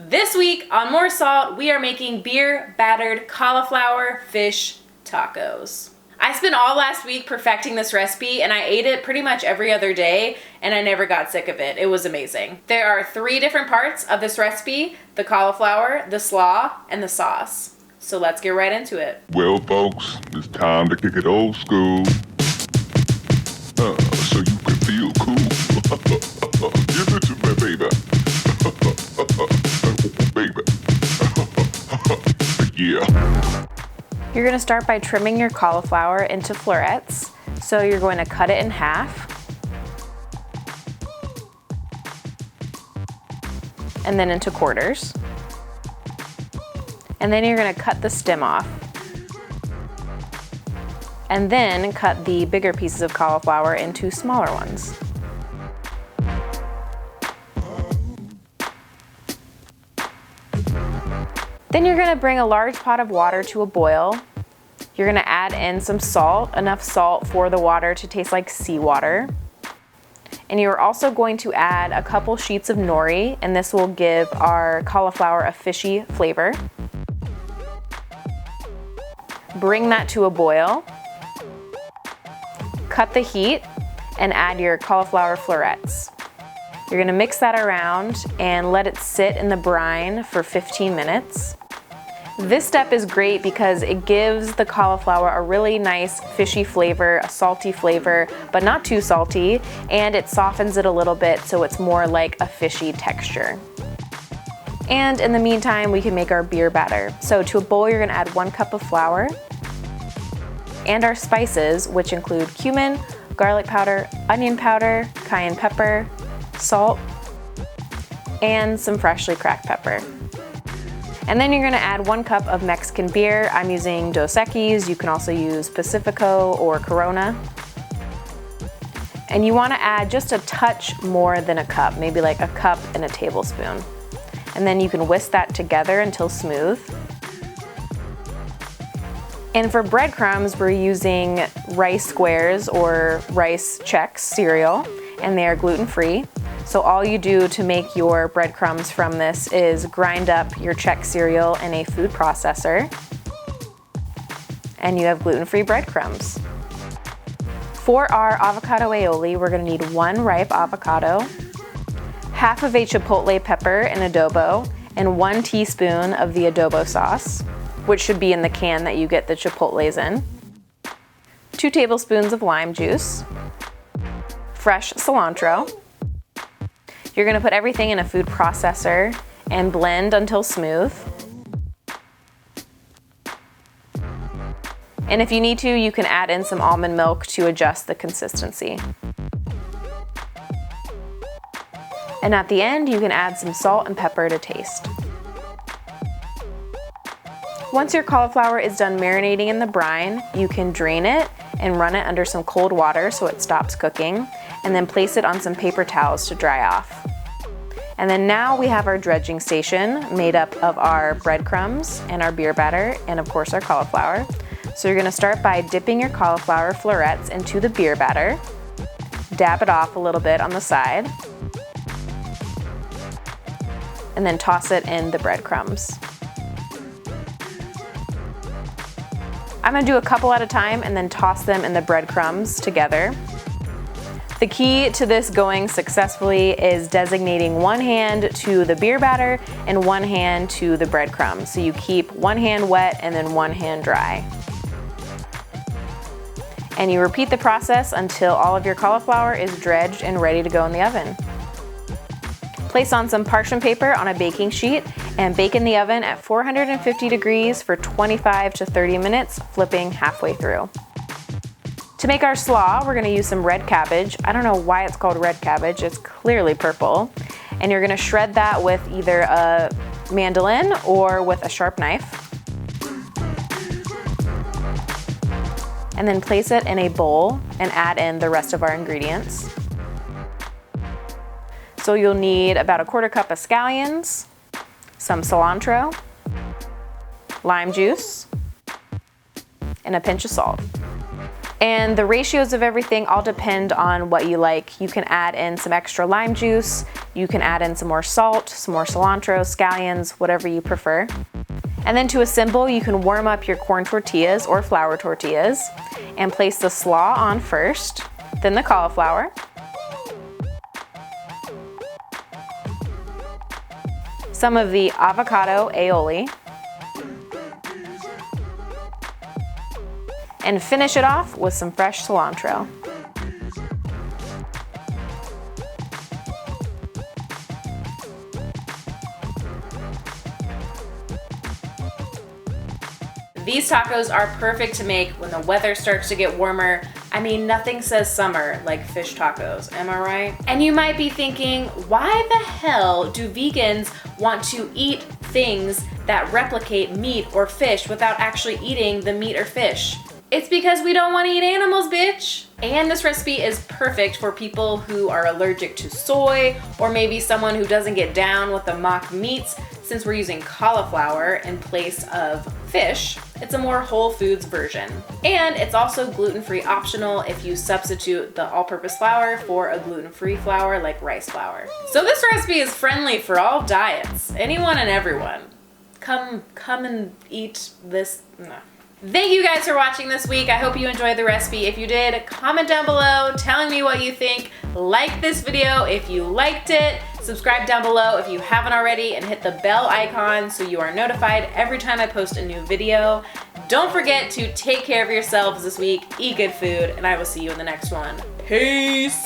This week on More Salt, we are making beer battered cauliflower fish tacos. I spent all last week perfecting this recipe and I ate it pretty much every other day and I never got sick of it. It was amazing. There are 3 different parts of this recipe: the cauliflower, the slaw, and the sauce. So let's get right into it. Well, folks, it's time to kick it old school. So you can feel cool. Give it to me, baby. Baby. Yeah. You're going to start by trimming your cauliflower into florets. So you're going to cut it in half. And then into quarters. And then you're going to cut the stem off. And then cut the bigger pieces of cauliflower into smaller ones. Then you're going to bring a large pot of water to a boil. You're going to add in some salt, enough salt for the water to taste like seawater. And you're also going to add a couple sheets of nori, and this will give our cauliflower a fishy flavor. Bring that to a boil. Cut the heat and add your cauliflower florets. You're gonna mix that around and let it sit in the brine for 15 minutes. This step is great because it gives the cauliflower a really nice fishy flavor, a salty flavor, but not too salty, and it softens it a little bit so it's more like a fishy texture. And in the meantime, we can make our beer batter. So to a bowl, you're gonna add 1 cup of flour and our spices, which include cumin, garlic powder, onion powder, cayenne pepper, salt, and some freshly cracked pepper. And then you're gonna add 1 cup of Mexican beer. I'm using Dos Equis. You can also use Pacifico or Corona. And you wanna add just a touch more than a cup, maybe like a cup and a tablespoon. And then you can whisk that together until smooth. And for breadcrumbs, we're using rice squares or rice chex cereal, and they are gluten-free. So all you do to make your breadcrumbs from this is grind up your chex cereal in a food processor, and you have gluten-free breadcrumbs. For our avocado aioli, we're gonna need 1 ripe avocado, half of a chipotle pepper and adobo, and 1 teaspoon of the adobo sauce, which should be in the can that you get the chipotles in, 2 tablespoons of lime juice, fresh cilantro. You're gonna put everything in a food processor and blend until smooth. And if you need to, you can add in some almond milk to adjust the consistency. And at the end, you can add some salt and pepper to taste. Once your cauliflower is done marinating in the brine, you can drain it and run it under some cold water so it stops cooking, and then place it on some paper towels to dry off. And then now we have our dredging station made up of our breadcrumbs and our beer batter and of course our cauliflower. So you're gonna start by dipping your cauliflower florets into the beer batter, dab it off a little bit on the side, and then toss it in the breadcrumbs. I'm gonna do a couple at a time and then toss them in the breadcrumbs together. The key to this going successfully is designating 1 hand to the beer batter and 1 hand to the breadcrumbs. So you keep 1 hand wet and then 1 hand dry. And you repeat the process until all of your cauliflower is dredged and ready to go in the oven. Place on some parchment paper on a baking sheet and bake in the oven at 450 degrees for 25 to 30 minutes, flipping halfway through. To make our slaw, we're gonna use some red cabbage. I don't know why it's called red cabbage, it's clearly purple. And you're gonna shred that with either a mandolin or with a sharp knife. And then place it in a bowl and add in the rest of our ingredients. So you'll need about a 1/4 cup of scallions, some cilantro, lime juice, and a pinch of salt. And the ratios of everything all depend on what you like. You can add in some extra lime juice, you can add in some more salt, some more cilantro, scallions, whatever you prefer. And then to assemble, you can warm up your corn tortillas or flour tortillas and place the slaw on first, then the cauliflower, some of the avocado aioli, and finish it off with some fresh cilantro. These tacos are perfect to make when the weather starts to get warmer. I mean, nothing says summer like fish tacos, am I right? And you might be thinking, why the hell do vegans want to eat things that replicate meat or fish without actually eating the meat or fish? It's because we don't want to eat animals, bitch. And this recipe is perfect for people who are allergic to soy, or maybe someone who doesn't get down with the mock meats. Since we're using cauliflower in place of fish, it's a more whole foods version. And it's also gluten-free optional if you substitute the all-purpose flour for a gluten-free flour like rice flour. So this recipe is friendly for all diets, anyone and everyone. Come and eat this. No. Thank you guys for watching this week. I hope you enjoyed the recipe. If you did, comment down below telling me what you think. Like this video if you liked it. Subscribe down below if you haven't already, and hit the bell icon so you are notified every time I post a new video. Don't forget to take care of yourselves this week, eat good food, and I will see you in the next one. Peace!